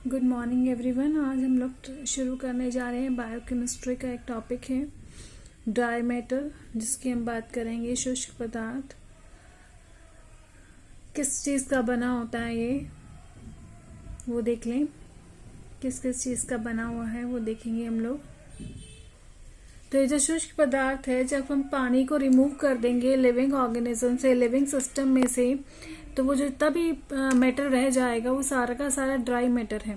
Good morning everyone. आज हम लोग शुरू करने जा रहे हैं बायोकेमिस्ट्री का एक टॉपिक है ड्राई मैटर, जिसकी हम बात करेंगे शुष्क पदार्थ किस चीज़ का बना होता है। ये वो देख लें किस किस चीज़ का बना हुआ है, वो देखेंगे हम लोग। तो ये जो शुष्क पदार्थ है, जब हम पानी को रिमूव कर देंगे लिविंग ऑर्गेनिज्म से, लिविंग सिस्टम में से, तो वो जितना भी मैटर रह जाएगा वो सारा का सारा ड्राई मैटर है।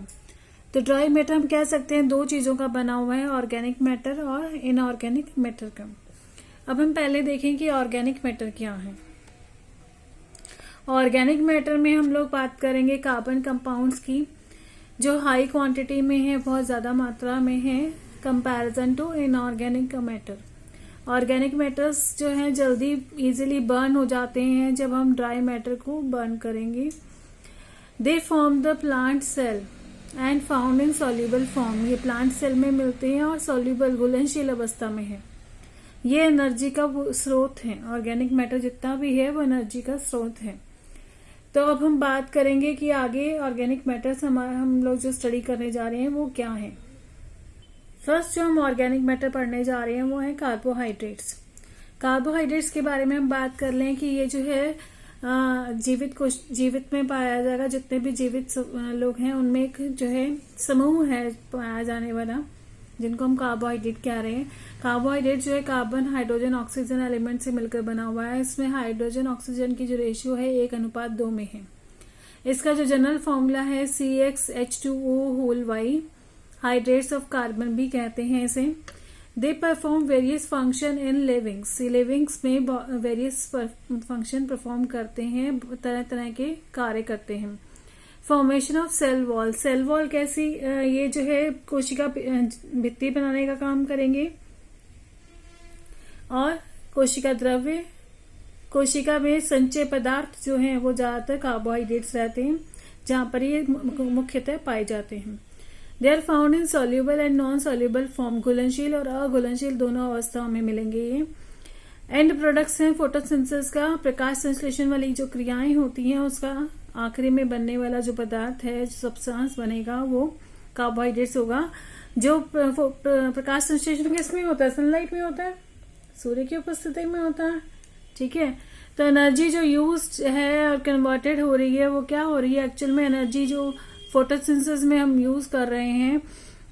तो ड्राई मैटर हम कह सकते हैं दो चीज़ों का बना हुआ है, ऑर्गेनिक मैटर और इनऑर्गेनिक मैटर का। अब हम पहले देखें कि ऑर्गेनिक मैटर क्या है। ऑर्गेनिक मैटर में हम लोग बात करेंगे कार्बन कंपाउंड्स की, जो हाई क्वांटिटी में है, बहुत ज़्यादा मात्रा में है comparison to inorganic matter. Organic matters जो हैं जल्दी इजीली बर्न हो जाते हैं जब हम ड्राई मैटर को बर्न करेंगे। They form the plant cell and found in soluble form. ये प्लांट सेल में मिलते हैं और सॉल्यूबल घुलनशील अवस्था में है। ये एनर्जी का स्रोत है। ऑर्गेनिक मैटर जितना भी है वो एनर्जी का स्रोत है। तो अब हम बात करेंगे कि आगे ऑर्गेनिक मैटर्स हम लोग जो स्टडी करने जा रहे हैं वो क्या है। फर्स्ट जो हम ऑर्गेनिक मैटर पढ़ने जा रहे हैं वो है कार्बोहाइड्रेट्स। कार्बोहाइड्रेट्स के बारे में हम बात कर लें कि ये जो है जीवित में पाया जाएगा। जितने भी जीवित लोग हैं उनमें एक जो है समूह है पाया जाने वाला, जिनको हम कार्बोहाइड्रेट कह रहे हैं। कार्बोहाइड्रेट जो है कार्बन हाइड्रोजन ऑक्सीजन एलिमेंट से मिलकर बना हुआ है। इसमें हाइड्रोजन ऑक्सीजन की जो रेशियो है 1:2 में है। इसका जो जनरल फॉर्मूला है CxH2O(Y). हाइड्रेट्स ऑफ कार्बन भी कहते हैं इसे। They perform various function in livings. Livings में वेरियस फंक्शन परफॉर्म करते हैं, तरह तरह के कार्य करते हैं। Formation of cell wall. Cell wall कैसी, ये जो है कोशिका भित्ति बनाने का काम करेंगे। और कोशिका द्रव्य, कोशिका में संचय पदार्थ जो हैं वो ज्यादातर कार्बोहाइड्रेट्स रहते हैं, जहां पर ये मुख्यतः पाए जाते हैं। They are found in soluble and non soluble form. घुलनशील और अघुलनशील दोनों अवस्थाओं में मिलेंगे ये। एंड प्रोडक्ट्स हैं फोटोसिंथेसिस का, प्रकाश संश्लेषण वाली जो क्रियाएं होती हैं उसका आखिरी में बनने वाला जो पदार्थ है, जो सब्सटेंस बनेगा, वो कार्बोहाइड्रेट्स होगा। जो प्रकाश संश्लेषण किसमें होता है? सनलाइट में होता है, सूर्य की उपस्थिति में होता है। ठीक है। तो एनर्जी जो यूज है और कन्वर्टेड हो रही है वो क्या हो रही है? एक्चुअल में एनर्जी जो फोटोसिंथेसिस में हम यूज कर रहे हैं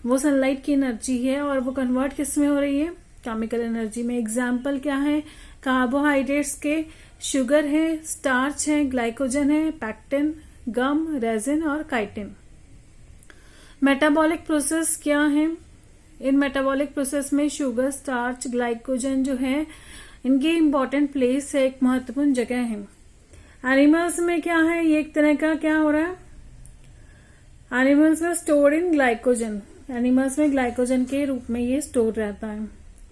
वो सनलाइट की एनर्जी है, और वो कन्वर्ट किस में हो रही है? केमिकल एनर्जी में। एग्जाम्पल क्या है कार्बोहाइड्रेट्स के? शुगर है, स्टार्च है, ग्लाइकोजन है, पैक्टिन, गम, रेजिन और काइटिन। मेटाबॉलिक प्रोसेस क्या है? इन मेटाबॉलिक प्रोसेस में शुगर, स्टार्च, ग्लाइकोजन जो है इनकी इंपॉर्टेंट प्लेस है, एक महत्वपूर्ण जगह है। एनिमल्स में क्या है? ये एक तरह का क्या हो रहा है? एनिमल्स में स्टोर इन ग्लाइकोजन। एनिमल्स में ग्लाइकोजन के रूप में ये स्टोर रहता है।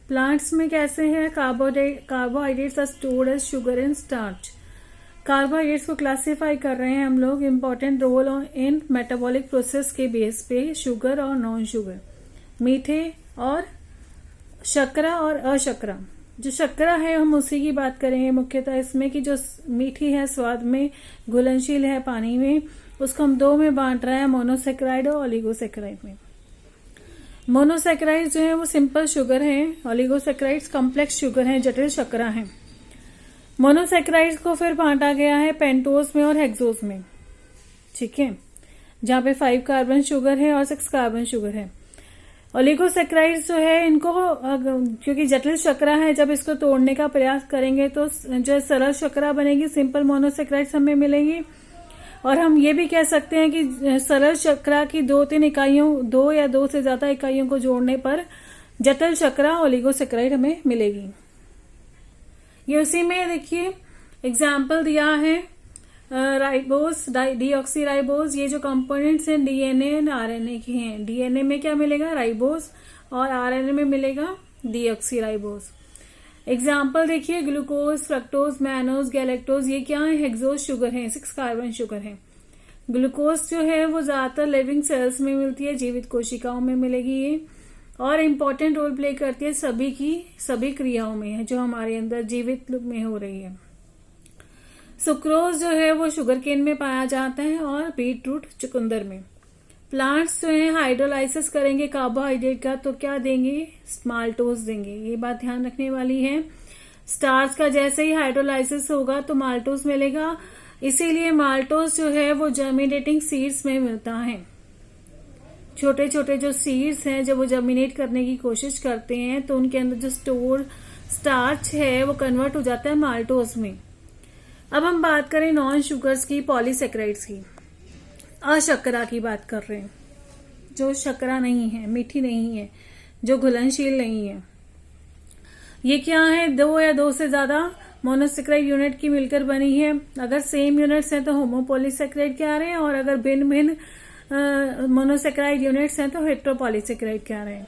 प्लांट्स में कैसे है? Carbohydrates are stored as sugar and starch. Carbohydrates को क्लासिफाई कर रहे हैं हम लोग important role in metabolic process के बेस पे, शुगर और नॉन शुगर, मीठे और शर्करा और अशर्करा। जो शर्करा है हम उसी की बात करेंगे मुख्यतः इसमें, कि जो मीठी है, स्वाद में घुलनशील है पानी में, उसको हम दो में बांट रहे हैं, मोनोसेक्राइड और ओलिगोसेक्राइड में। मोनोसेक्राइड जो है वो सिंपल शुगर है, ओलिगोसेक्राइड्स कॉम्प्लेक्स शुगर है, जटिल शर्करा है। मोनोसेक्राइड्स को फिर बांटा गया है पेंटोज में और हेक्सोज में। ठीक है, जहां पे 5 कार्बन शुगर है और 6 कार्बन शुगर है। ओलिगोसेक्राइड्स जो है इनको, क्योंकि जटिल शर्करा है, जब इसको तोड़ने का प्रयास करेंगे तो जो सरल शर्करा बनेगी, सिंपल मोनोसेक्राइड्स हमें मिलेंगी। और हम ये भी कह सकते हैं कि सरल शर्करा की 2-3 इकाइयों, 2 या 2 से ज्यादा इकाइयों को जोड़ने पर जटिल शर्करा ओलिगोसेक्राइड हमें मिलेगी। ये उसी में देखिए एग्जाम्पल दिया है राइबोस, डीऑक्सीराइबोस। ये जो कंपोनेंट्स हैं डीएनए एंड आरएनए के हैं। डीएनए में क्या मिलेगा? राइबोस, और आरएनए में मिलेगा डीऑक्सीराइबोस। एग्जाम्पल देखिए ग्लूकोज, फ्रक्टोज, मैनोज, गैलेक्टोज। ये क्या है? हेक्सोज शुगर है, 6 कार्बन शुगर है। ग्लूकोज जो है वो ज्यादातर लिविंग सेल्स में मिलती है, जीवित कोशिकाओं में मिलेगी ये, और इम्पोर्टेंट रोल प्ले करती है सभी क्रियाओं में है जो हमारे अंदर जीवित में हो रही है। सुक्रोज जो है वो शुगर केन में पाया जाता है और बीट रूट चुकंदर में। प्लांट्स जो है हाइड्रोलाइसिस करेंगे कार्बोहाइड्रेट का तो क्या देंगे, माल्टोज देंगे। ये बात ध्यान रखने वाली है। स्टार्च का जैसे ही हाइड्रोलाइसिस होगा तो माल्टोज मिलेगा, इसीलिए माल्टोज जो है वो जर्मिनेटिंग सीड्स में मिलता है। छोटे छोटे जो सीड्स हैं जब वो जर्मिनेट करने की कोशिश करते हैं तो उनके अंदर जो स्टोर स्टार्च है वो कन्वर्ट हो जाता है माल्टोज में। अब हम बात करें नॉन शुगर्स की, पॉलीसेक्राइड्स की, अशर्करा की बात कर रहे हैं, जो शर्करा नहीं है, मीठी नहीं है, जो घुलनशील नहीं है। ये क्या है, 2 या 2 से ज्यादा मोनोसेक्राइड यूनिट की मिलकर बनी है। अगर सेम यूनिट्स हैं तो होमोपॉलीसेक्राइड कह रहे हैं, और अगर भिन्न भिन्न मोनोसेक्राइड यूनिट्स हैं तो हेट्रोपॉलीसेक्राइड कह रहे हैं।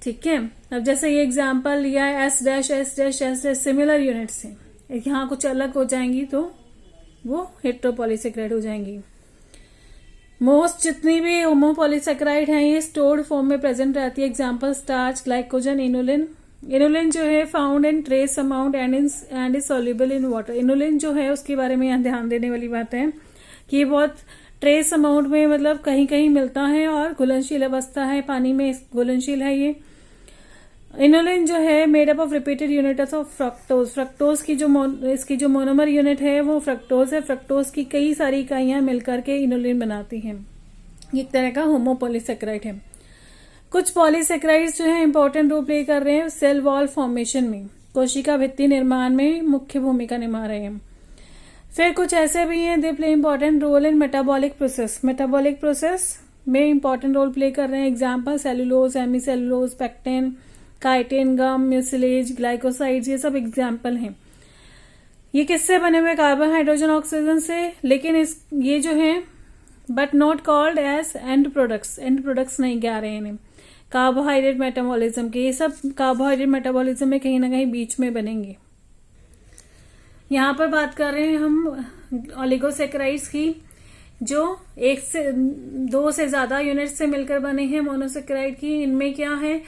ठीक है, अब जैसे ये एग्जांपल लिया है S dash S dash S dash, similar units हैं, यहाँ कुछ अलग हो जाएंगी तो वो हेट्रोपॉलीसेक्राइड हो जाएंगी। मोस्ट जितनी भी होमोपॉलीसेक्राइड हैं ये स्टोर्ड फॉर्म में प्रेजेंट रहती है। Example starch, glycogen, inulin. Inulin जो है found in trace amount and is soluble in water. Inulin जो है उसके बारे में यहाँ ध्यान देने वाली बात है कि ये बहुत ट्रेस अमाउंट में, मतलब कहीं कहीं मिलता है, और घुलनशील अवस्था है, पानी में घुलनशील है ये। इनुलिन जो है made up of repeated units of fructose. Fructose की इसकी जो मोनोमर यूनिट है वो फ्रक्टोज है। फ्रक्टोज की कई सारी इकाइयां मिलकर के इनुलिन बनाती हैं। ये एक तरह का होमोपॉलीसेक्राइड है। कुछ पॉलीसेक्राइड्स जो है इंपॉर्टेंट रोल प्ले कर रहे हैं सेल वॉल फॉर्मेशन में, कोशिका भित्ति निर्माण में मुख्य भूमिका निभा रहे हैं। फिर कुछ ऐसे भी हैं they play important role in metabolic process. Metabolic process में इंपॉर्टेंट रोल प्ले कर रहे हैं। Example cellulose, hemicellulose, pectin, chitin, gum, mucilage, glycosides, ये सब एग्जाम्पल हैं। ये किससे बने हुए, कार्बन, हाइड्रोजन, ऑक्सीजन से, लेकिन ये जो है but not called as end products. End products नहीं कह रहे हैं इन्हें। कार्बोहाइड्रेट मेटाबॉलिज्म के, ये सब कार्बोहाइड्रेट मेटाबॉलिज्म में कहीं ना कहीं बीच में बनेंगे। यहाँ पर बात कर रहे हैं हम ओलिगोसेक्राइड्स की, जो 1 से 2 से ज्यादा यूनिट से मिलकर बने हैं मोनोसेक्राइड की। इनमें क्या है,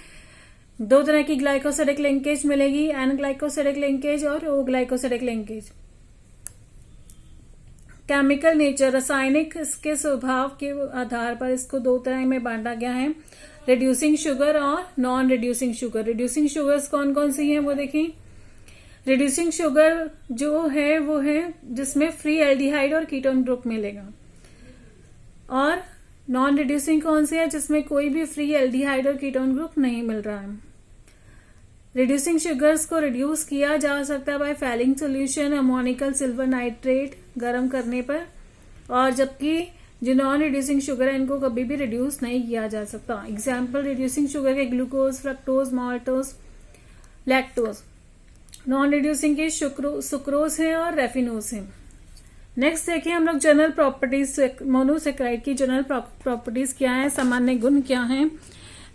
2 तरह की ग्लाइकोसिडिक लिंकेज मिलेगी, एन ग्लाइकोसिडिक लिंकेज और ओ ग्लाइकोसिडिक लिंकेज। केमिकल नेचर, रासायनिक इसके स्वभाव के आधार पर इसको 2 तरह में बांटा गया है, रिड्यूसिंग शुगर और non reducing sugar. Reducing sugars कौन कौन सी हैं वो देखें। रिड्यूसिंग शुगर जो है वो है जिसमें फ्री एल्डिहाइड और कीटोन ग्रुप मिलेगा, और नॉन रिड्यूसिंग कौन सी है, जिसमें कोई भी फ्री एल्डिहाइड और कीटोन ग्रुप नहीं मिल रहा है। रिड्यूसिंग शुगर्स को रिड्यूस किया जा सकता है by Fehling solution ammoniacal silver nitrate गर्म करने पर, और जबकि जो नॉन रिड्यूसिंग शुगर है इनको कभी भी रिड्यूस नहीं किया जा सकता। एग्जाम्पल रिड्यूसिंग शुगर के glucose, fructose, maltose, lactose. Non reducing के सुक्रोज है और रेफिनोज है। नेक्स्ट देखिए हम लोग जनरल प्रॉपर्टीज, मोनोसेक्राइड की जनरल प्रॉपर्टीज क्या है, सामान्य गुण क्या हैं।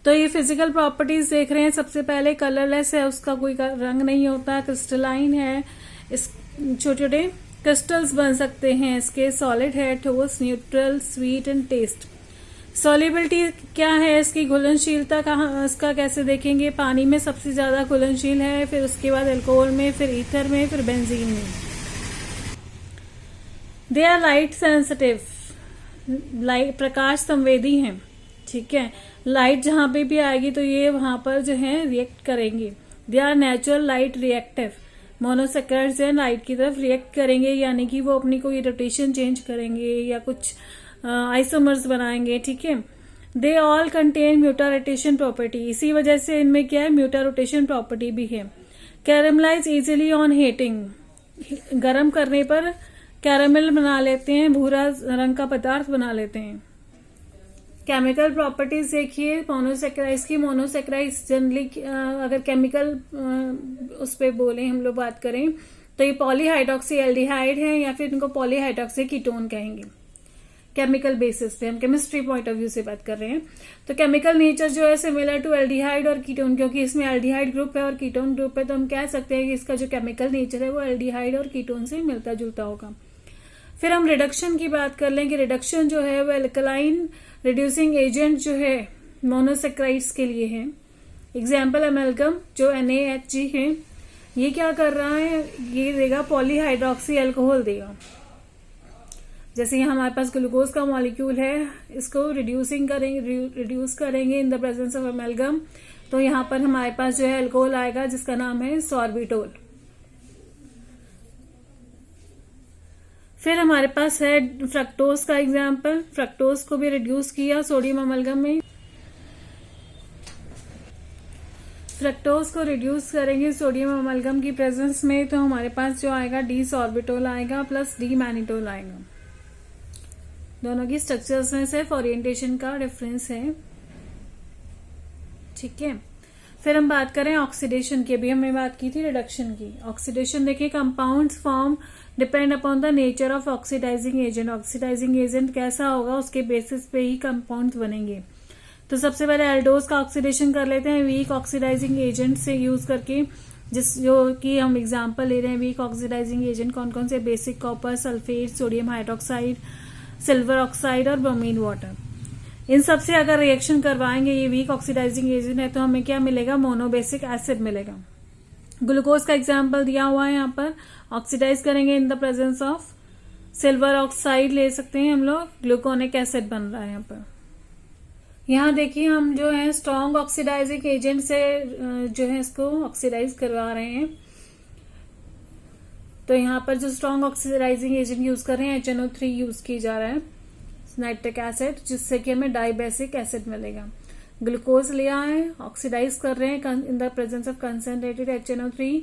तो ये फिजिकल प्रॉपर्टीज देख रहे हैं। सबसे पहले कलरलेस है, उसका कोई रंग नहीं होता, क्रिस्टलाइन है, इस छोटे छोटे क्रिस्टल्स बन सकते हैं इसके, सॉलिड है, ठोस, neutral, sweet and taste. Solubility क्या है इसकी, घुलनशीलता कहाँ, इसका कैसे देखेंगे, पानी में सबसे ज्यादा घुलनशील है, फिर उसके बाद अल्कोहल में, फिर ईथर में, फिर बेंजीन में। They are light sensitive, light प्रकाश संवेदी हैं। ठीक है, लाइट जहां पे भी आएगी तो ये वहां पर जो है रिएक्ट करेंगे। They are natural light reactive, monosaccharides जो है लाइट की तरफ रिएक्ट करेंगे, यानी कि वो अपनी कोई रोटेशन चेंज करेंगे या कुछ आइसोमर्स बनाएंगे। ठीक है, they all contain mutarotation property, इसी वजह से इनमें क्या है, म्यूटा रोटेशन प्रॉपर्टी भी है। कैरमलाइज इजिली ऑन हीटिंग, गर्म करने पर कैरामल बना लेते हैं, भूरा रंग का पदार्थ बना लेते हैं। केमिकल प्रॉपर्टीज देखिए मोनोसेक्राइड्स की। मोनोसेक्राइड्स जनरली अगर केमिकल उस पे बोले हम लोग बात करें तो ये पॉलीहाइड्रोक्सी एल्डिहाइड है, या फिर इनको पॉलीहाइड्रोक्सी कीटोन कहेंगे केमिकल बेसिस पे। हम केमिस्ट्री पॉइंट ऑफ व्यू से बात कर रहे हैं। तो केमिकल नेचर जो है सिमिलर टू एल्डिहाइड और कीटोन, क्योंकि इसमें एल्डिहाइड ग्रुप है और कीटोन ग्रुप है, तो हम कह सकते हैं कि इसका जो केमिकल नेचर है वो एल्डिहाइड और कीटोन से मिलता जुलता होगा। फिर हम रिडक्शन की बात कर लें कि रिडक्शन जो है वो एल्कलाइन रिड्यूसिंग एजेंट जो है मोनोसेक्राइड्स के लिए है। एग्जाम्पल अमेलगम जो NaHG है, ये क्या कर रहा है, ये देगा पॉलीहाइड्रोक्सी अल्कोहल देगा। जैसे यहाँ हमारे पास ग्लूकोज का मॉलिक्यूल है, इसको रिड्यूस करेंगे इन द प्रेजेंस ऑफ अमेलगम, तो यहाँ पर हमारे पास जो है अल्कोहल आएगा जिसका नाम है सॉर्बिटोल। फिर हमारे पास है फ्रक्टोज का एग्जाम्पल। फ्रक्टोज को भी रिड्यूस किया सोडियम अमलगम में, फ्रक्टोज को रिड्यूस करेंगे सोडियम अमलगम की प्रेजेंस में, तो हमारे पास जो आएगा डी सॉर्बिटोल आएगा प्लस डी मैनिटोल आएगा। दोनों की स्ट्रक्चर्स में सिर्फ ओरिएंटेशन का डिफरेंस है, ठीक है। फिर हम बात करें ऑक्सीडेशन की, अभी हमने बात की थी रिडक्शन की। ऑक्सीडेशन देखिए, compounds form depend upon the nature of oxidising agent. Oxidising agent कैसा होगा उसके बेसिस पे ही कंपाउंड्स बनेंगे। तो सबसे पहले एल्डोज का ऑक्सीडेशन कर लेते हैं वीक ऑक्सीडाइजिंग एजेंट से यूज करके, जो कि हम एग्जांपल ले रहे हैं वीक ऑक्सीडाइजिंग एजेंट कौन कौन से, basic copper sulphate, sodium hydroxide, silver oxide और ब्रोमीन वाटर। इन सब से अगर रिएक्शन करवाएंगे ये वीक ऑक्सीडाइजिंग एजेंट है तो हमें क्या मिलेगा, मोनोबेसिक एसिड मिलेगा। ग्लूकोज का एग्जाम्पल दिया हुआ है यहाँ पर, ऑक्सीडाइज करेंगे इन the presence of silver oxide ले सकते हैं हम लोग, ग्लूकोनिक एसिड बन रहा है यहाँ पर। यहाँ देखिए हम जो है स्ट्रॉन्ग ऑक्सीडाइजिंग एजेंट से जो है इसको ऑक्सीडाइज करवा रहे हैं, तो यहाँ पर जो स्ट्रॉन्ग ऑक्सीडाइजिंग एजेंट यूज कर रहे हैं HNO3 यूज की जा रहा है, नाइट्रिक एसिड, जिससे कि हमें डाइबेसिक एसिड मिलेगा। ग्लूकोज लिया है, ऑक्सीडाइज कर रहे हैं in the presence of concentrated HNO3,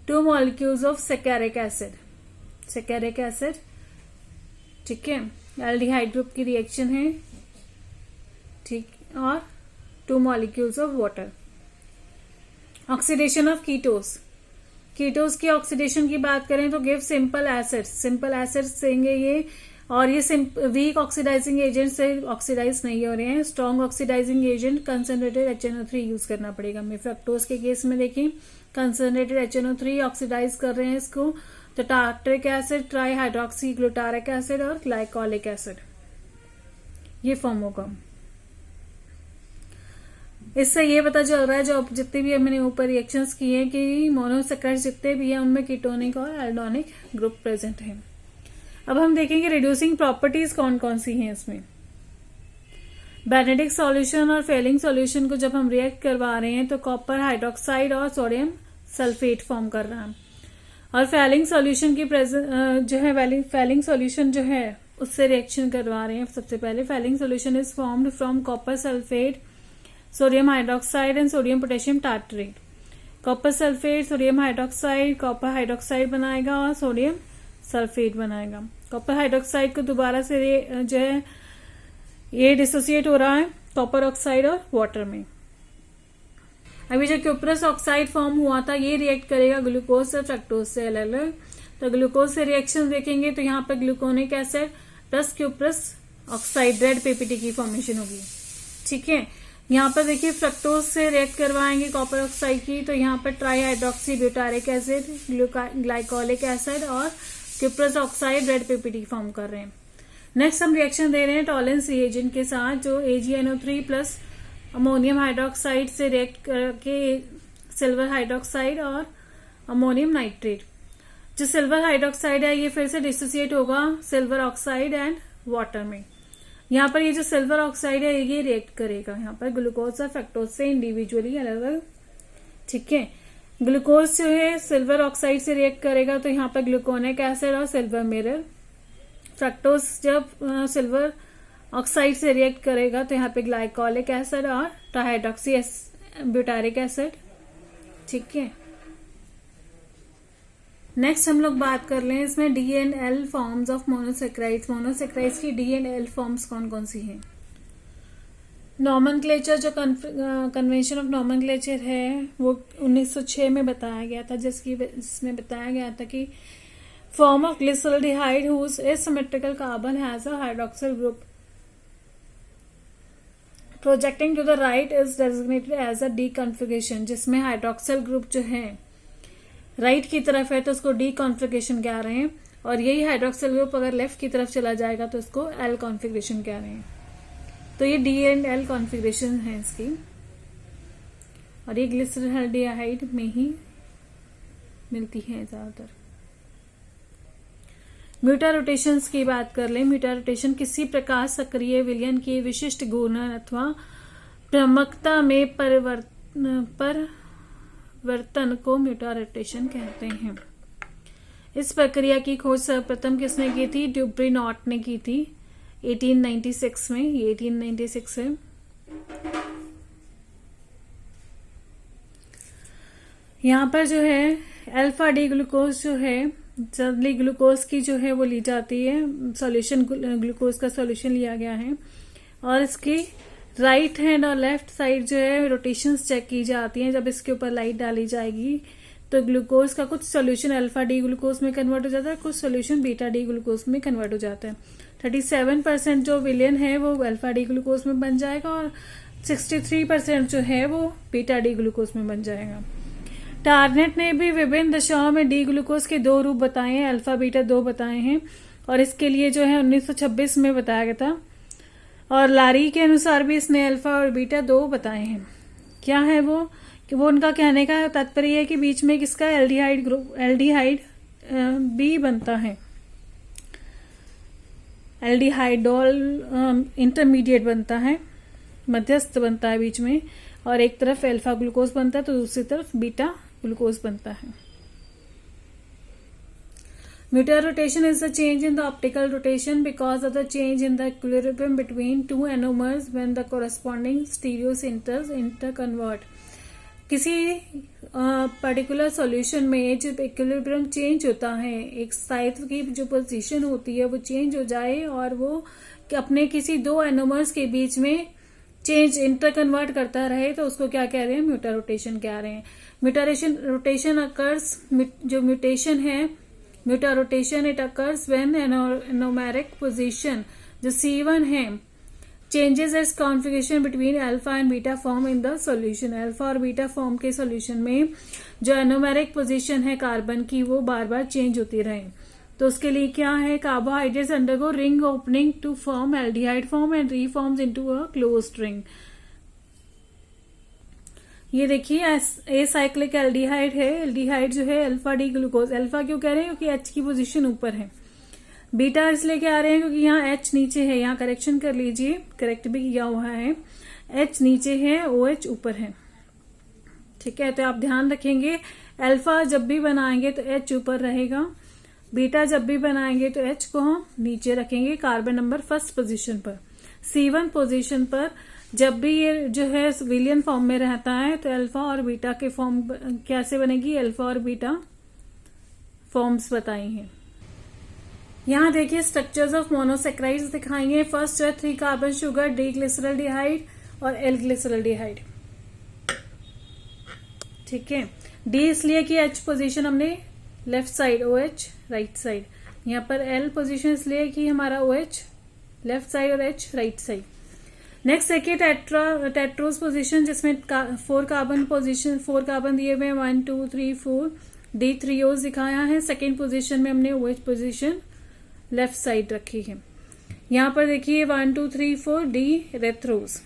2 molecules of saccharic acid, ठीक है, एल्डिहाइड ग्रुप की रिएक्शन है, ठीक, और 2 molecules of water. Oxidation of ketose की ऑक्सीडेशन की बात करें तो गिव सिंपल एसिड्स देंगे ये, और ये वीक ऑक्सीडाइजिंग एजेंट से ऑक्सीडाइज नहीं हो रहे हैं। Strong oxidising agent concentrated HNO3 use करना पड़ेगा हमें। फ्रक्टोज के केस में देखिए कंसंट्रेटेड HNO3 ऑक्सीडाइज कर रहे हैं इसको, तो tartaric acid, try hydroxy glutaric acid और ग्लाइकोलिक एसिड ये फॉर्म होगा। इससे ये पता चल रहा है जो जितने भी मैंने ऊपर रिएक्शंस किए हैं कि मोनोसेक्राइड्स जितने भी हैं उनमें कीटोनिक और एल्डोनिक ग्रुप प्रेजेंट है। अब हम देखेंगे रिड्यूसिंग प्रॉपर्टीज कौन कौन सी हैं इसमें। बेनेडिक्ट सॉल्यूशन और फेलिंग सॉल्यूशन को जब हम रिएक्ट करवा रहे हैं तो कॉपर हाइड्रोक्साइड और सोडियम सल्फेट फॉर्म कर रहा है, और फेलिंग सॉल्यूशन की फेलिंग सॉल्यूशन जो है उससे रिएक्शन करवा रहे हैं। सबसे पहले Fehling solution is formed from copper sulphate, sodium hydroxide and sodium potassium tartrate. Copper sulphate sodium hydroxide copper hydroxide बनाएगा और सोडियम सल्फेट बनाएगा। कॉपर हाइड्रोक्साइड को दोबारा से जो है ये डिसोसिएट हो रहा है कॉपर ऑक्साइड और वाटर में। अभी जो क्यूप्रस ऑक्साइड फॉर्म हुआ था ये रिएक्ट करेगा ग्लूकोज से फ्रक्टोज से अलग अलग। तो ग्लूकोज से रिएक्शन देखेंगे तो यहाँ पर gluconic acid plus cuprous oxide red PPT की फॉर्मेशन होगी, ठीक है। यहाँ पर देखिए फ्रक्टोज से रिएक्ट करवाएंगे कॉपर ऑक्साइड की, तो यहाँ पर trihydroxy butyric acid, glycolic acid और cuprous oxide red PPT form कर रहे हैं। नेक्स्ट हम रिएक्शन दे रहे हैं टॉलेंस रिएजेंट के साथ, जो AgNO3 प्लस अमोनियम हाइड्रोक्साइड से रिएक्ट करके सिल्वर हाइड्रोक्साइड और अमोनियम नाइट्रेट। जो सिल्वर हाइड्रोक्साइड है ये फिर से डिसोसिएट होगा सिल्वर ऑक्साइड एंड वाटर में। यहाँ पर ये जो सिल्वर ऑक्साइड है ये रिएक्ट करेगा यहाँ पर ग्लूकोज और फ्रक्टोज से इंडिविजुअली अलग अलग, ठीक है। ग्लूकोज जो है सिल्वर ऑक्साइड से रिएक्ट करेगा तो यहाँ पर ग्लूकोनिक एसिड और सिल्वर मिरर। फ्रक्टोज जब सिल्वर ऑक्साइड से रिएक्ट करेगा तो यहाँ पे ग्लाइकोलिक एसिड और ट्राइहाइड्रोक्सी ब्यूटारिक एसिड, ठीक है। नेक्स्ट हम लोग बात कर लें इसमें D and L forms of monosaccharides. Monosaccharides की डी एंड एल फॉर्म्स कौन कौन सी हैं। नॉमेनक्लेचर जो कन्वेंशन ऑफ नॉमेनक्लेचर है वो 1906 में बताया गया था, जिसमें बताया गया था कि form of glyceraldehyde whose asymmetrical carbon has a hydroxyl group projecting to the right is designated as a D configuration. जिसमें हाइड्रोक्सिल ग्रुप जो है राइट की तरफ है तो उसको डी कॉन्फिगरेशन कह रहे हैं, और यही हाइड्रोक्सिल ग्रुप अगर लेफ्ट की तरफ चला जाएगा तो उसको एल कॉन्फिगरेशन कह रहे हैं। तो ये डी एंड एल कॉन्फिगरेशन है इसकी, और ये ग्लिसरॉल्डिहाइड में ही मिलती है ज्यादातर। म्यूटारोटेशंस की बात कर लें। म्यूटारोटेशन किसी प्रकार सक्रिय विलयन की विशिष्ट गुण अथवा भ्रामकता में परिवर्तन को म्यूटारोटेशन कहते हैं। इस प्रक्रिया की खोज सर्वप्रथम किसने की थी? ड्यूब्री-नॉट ने की थी 1896 में। ये 1896 है। यहाँ पर जो है अल्फा डी ग्लूकोज जो है, जनरली ग्लूकोज की जो है वो ली जाती है सॉल्यूशन, ग्लूकोज का सॉल्यूशन लिया गया है और इसकी राइट हैंड और लेफ्ट साइड जो है रोटेशंस चेक की जाती हैं। जब इसके ऊपर लाइट डाली जाएगी तो ग्लूकोज का कुछ सॉल्यूशन अल्फा डी ग्लूकोज में कन्वर्ट हो जाता है, कुछ सॉल्यूशन बीटा डी ग्लूकोज में कन्वर्ट हो जाता है। 37% जो विलयन है वो अल्फा डी ग्लूकोज में बन जाएगा और 63% जो है वो बीटा डी ग्लूकोज में बन जाएगा। टार्नेट ने भी विभिन्न दशाओं में डी ग्लूकोज के 2 रूप बताए हैं, अल्फा बीटा 2 बताए हैं और इसके लिए जो है 1926 में बताया गया था। और लारी के अनुसार भी इसने अल्फा और बीटा 2 बताए हैं। क्या है वो? कि वो उनका कहने का तात्पर्य है कि बीच में किसका एल्डिहाइड बी बनता है, एल्डिहाइडोल इंटरमीडिएट बनता है, मध्यस्थ बनता है बीच में, और एक तरफ अल्फा ग्लूकोज बनता है तो दूसरी तरफ बीटा ग्लूकोज बनता है। Mutarotation is the change in the optical rotation because of the change in the equilibrium between two anomers when the corresponding stereocenters interconvert. किसी पर्टिकुलर सॉल्यूशन में जब इक्विलिब्रियम चेंज होता है, एक स्थायित्व की जो पोजीशन होती है वो चेंज हो जाए और वो अपने किसी 2 एनोमर्स के बीच में चेंज इंटरकन्वर्ट करता रहे तो उसको क्या कह रहे हैं? म्यूटारोटेशन कह रहे हैं। म्यूटारोटेशन अकर्स, जो म्यूटेशन है mutarotation it occurs when anomeric position जो C1 है changes its configuration between alpha and beta form in the solution. Alpha और बीटा फॉर्म के सॉल्यूशन में जो एनोमेरिक पोजीशन है कार्बन की वो बार बार चेंज होती रहे। तो उसके लिए क्या है? Carbohydrates undergo ring opening to form aldehyde form and reforms into a closed ring. ये देखिए ए साइक्लिक एल्डिहाइड है। एल्डिहाइड जो है अल्फा डी ग्लूकोज, अल्फा क्यों कह रहे हैं? क्योंकि एच की पोजीशन ऊपर है। बीटा इसलिए कह रहे हैं क्योंकि यहाँ एच नीचे है। यहाँ करेक्शन कर लीजिए, करेक्ट भी किया हुआ है, एच नीचे है, ओ एच ऊपर है। ठीक है, तो आप ध्यान रखेंगे अल्फा जब भी बनाएंगे तो एच ऊपर रहेगा, बीटा जब भी बनाएंगे तो एच को हम नीचे रखेंगे कार्बन नंबर फर्स्ट पोजीशन पर। C1 पोजीशन पर जब भी ये जो है विलियन फॉर्म में रहता है तो अल्फा और बीटा के फॉर्म कैसे बनेगी? अल्फा और बीटा फॉर्म्स बताई हैं। यहाँ देखिए स्ट्रक्चर्स ऑफ मोनोसेक्राइड्स दिखाएंगे। फर्स्ट है 3 कार्बन शुगर, डी ग्लिसरल्डिहाइड और एल ग्लिसरल्डिहाइड। ठीक है, डी इसलिए कि एच पोजीशन हमने left side, O H right side. यहाँ पर एल पोजीशन इसलिए कि हमारा ओ एच लेफ्ट साइड और एच राइट साइड। नेक्स्ट देखिए टेट्रोस पोजीशन जिसमें 4 कार्बन दिए हुए हैं, 1 2 3 4, डी 3 ओज दिखाया है। सेकेंड पोजीशन में हमने OH पोजीशन लेफ्ट साइड रखी है। यहाँ पर देखिए 1 2 3 4 डी रेथ्रोस।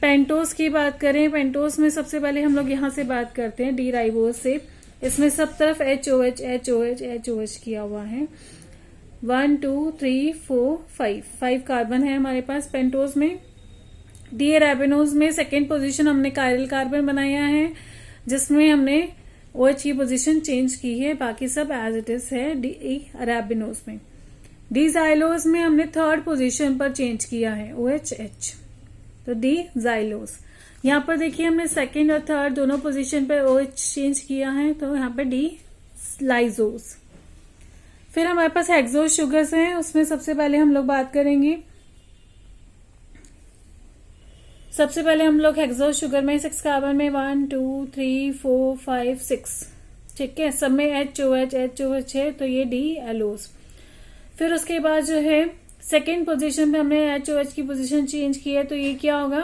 पेंटोस की बात करें, पेंटोस में सबसे पहले हम लोग यहाँ से बात करते हैं डी राइबोस से। इसमें सब तरफ HOH HOH HOH किया हुआ है। 1 2 3 4 5 कार्बन है हमारे पास पेंटोज में। डी अरेबिनोज में सेकेंड पोजीशन हमने कायरल कार्बन बनाया है जिसमें हमने OH की पोजीशन चेंज की है, बाकी सब एज इट इज है डी अरेबिनोज में। डी जाइलोज में हमने थर्ड पोजीशन पर चेंज किया है OH तो डी जाइलोज। यहाँ पर देखिए हमने सेकेंड और थर्ड दोनों पोजीशन पर OH चेंज किया है तो यहाँ पर डी लाइजोज। फिर हमारे पास हेक्सोज शुगर्स हैं, उसमें सबसे पहले हम लोग बात करेंगे। सबसे पहले हम लोग हेक्सोज शुगर में 6 कार्बन में 1 2 3 4 5 6। ठीक है, सब में HOH है तो ये डी एलोज। फिर उसके बाद जो है सेकेंड पोजीशन पे हमने HOH की पोजीशन चेंज की है तो ये क्या होगा?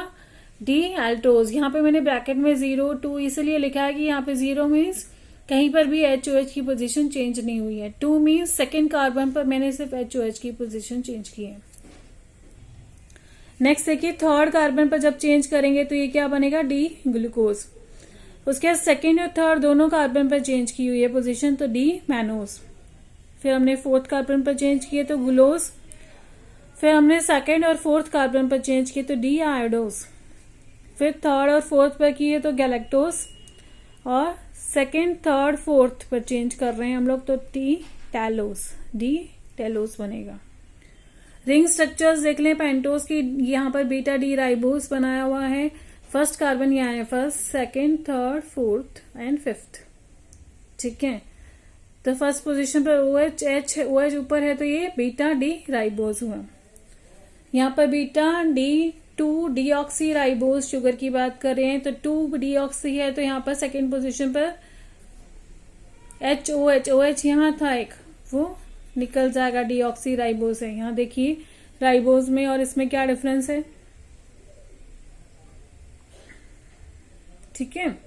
डी एल्टोज। यहाँ पे मैंने ब्रैकेट में 0 2 इसलिए लिखा है कि यहाँ पे 0 मीन्स कहीं पर भी HOH की पोजीशन चेंज नहीं हुई है। 2 मीन्स सेकेंड कार्बन पर मैंने सिर्फ HOH की पोजीशन चेंज की है। नेक्स्ट देखिए थर्ड कार्बन पर जब चेंज करेंगे तो ये क्या बनेगा? D glucose. उसके बाद सेकेंड और थर्ड दोनों कार्बन पर चेंज की हुई है पोजीशन तो डी मैनोज। फिर हमने 4th कार्बन पर चेंज किए तो ग्लूकोज, फिर हमने 2nd और 4th कार्बन पर चेंज किए तो डी आयोडोज, फिर 3rd और 4th पर किए तो गैलेक्टोज, और 2nd, 3rd, 4th पर चेंज कर रहे हैं हम लोग तो टी टैलोज, डी टैलोज बनेगा। रिंग स्ट्रक्चर्स देख लें पेंटोज की, यहाँ पर बीटा डी राइबोज बनाया हुआ है। फर्स्ट कार्बन यहाँ है, 1st, 2nd, 3rd, 4th and 5th। ठीक है, तो फर्स्ट पोजीशन पर OH, OH ऊपर है तो ये बीटा डी राइबोज हुआ। यहाँ पर beta D 2 deoxy ribose sugar की बात कर रहे हैं तो 2 डीऑक्सी है तो यहाँ पर सेकेंड पोजीशन पर OH यहाँ था एक, वो निकल जाएगा, डीऑक्सी राइबोज है। यहाँ देखिए राइबोज में और इसमें क्या डिफरेंस है। ठीक है,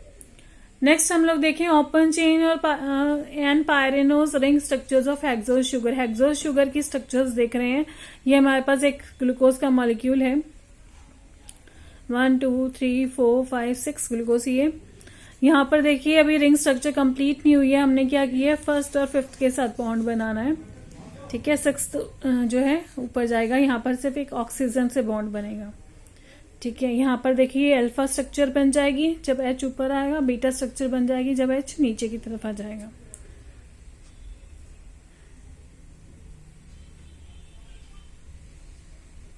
नेक्स्ट हम लोग देखें ओपन चेन और an pyranose ring structures of hexose sugar. Hexose sugar की स्ट्रक्चर्स देख रहे हैं। ये हमारे पास एक ग्लूकोज का मॉलिक्यूल है, 1 2 3 4 5 6 ग्लूकोज। ये यहाँ पर देखिए अभी रिंग स्ट्रक्चर कंप्लीट नहीं हुई है, हमने क्या किया, 1st और 5th के साथ बॉन्ड बनाना है। ठीक है, 6th जो है ऊपर जाएगा, यहाँ पर सिर्फ एक ऑक्सीजन से बॉन्ड बनेगा। ठीक है, यहाँ पर देखिए अल्फा स्ट्रक्चर बन जाएगी जब H ऊपर आएगा, बीटा स्ट्रक्चर बन जाएगी जब H नीचे की तरफ आ जाएगा।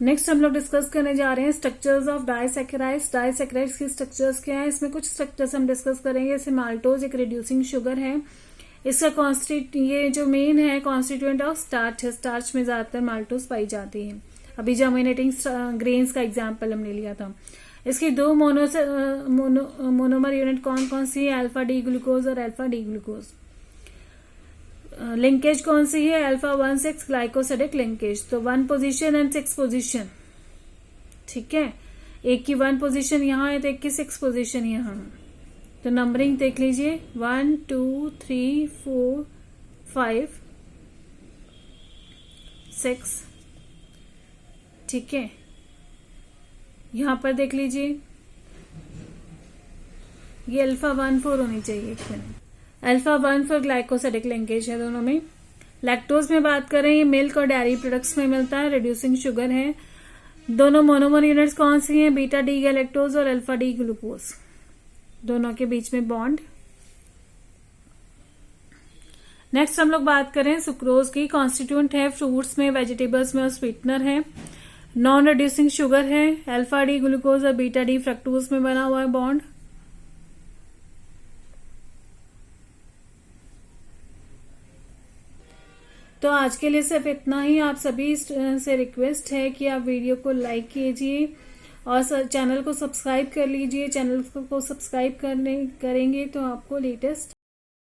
नेक्स्ट हम लोग डिस्कस करने जा रहे हैं स्ट्रक्चर्स ऑफ डाइसैकेराइड्स। डाइसैकेराइड्स की स्ट्रक्चर्स क्या है, इसमें कुछ स्ट्रक्चर्स हम डिस्कस करेंगे। जैसे माल्टोज एक रिड्यूसिंग शुगर है, इसका ये जो मेन है कॉन्स्टिट्यूएंट ऑफ स्टार्च है, स्टार्च में ज्यादातर माल्टोज पाई जाती है। अभी जर्मिनेटिंग ग्रेन्स का एग्जाम्पल हमने लिया था। इसकी 2 मोनोमर यूनिट कौन कौन सी है, अल्फा डी ग्लूकोज और अल्फा डी ग्लूकोज। लिंकेज कौन सी है, अल्फा 1,6 ग्लाइकोसिडिक लिंकेज। तो 1 पोजीशन एंड 6 पोजीशन। ठीक है, एक की 1 पोजीशन यहाँ है तो एक की 6 पोजीशन यहाँ। तो नंबरिंग देख लीजिए, 1 2 3 4 5 6। ठीक है, यहां पर देख लीजिए ये अल्फा 1,4 होनी चाहिए। एक मिनट, अल्फा 1,4 ग्लाइकोसिडिक लिंकेज है दोनों में। लैक्टोज में बात करें, ये मिल्क और डेयरी प्रोडक्ट्स में मिलता है, रिड्यूसिंग शुगर है। दोनों मोनोमर यूनिट्स कौन सी हैं, बीटा डी गैलेक्टोज और अल्फा डी ग्लूकोज, दोनों के बीच में बॉन्ड। नेक्स्ट हम लोग बात करें सुक्रोज की, कॉन्स्टिट्यूएंट है फ्रूट्स में, वेजिटेबल्स में और स्वीटनर है। नॉन रिड्यूसिंग शुगर है, अल्फा डी ग्लूकोज और बीटा डी फ्रक्टोज में बना हुआ है बॉन्ड। तो आज के लिए सिर्फ इतना ही। आप सभी से रिक्वेस्ट है कि आप वीडियो को लाइक कीजिए और चैनल को सब्सक्राइब कर लीजिए। चैनल को सब्सक्राइब करेंगे तो आपको लेटेस्ट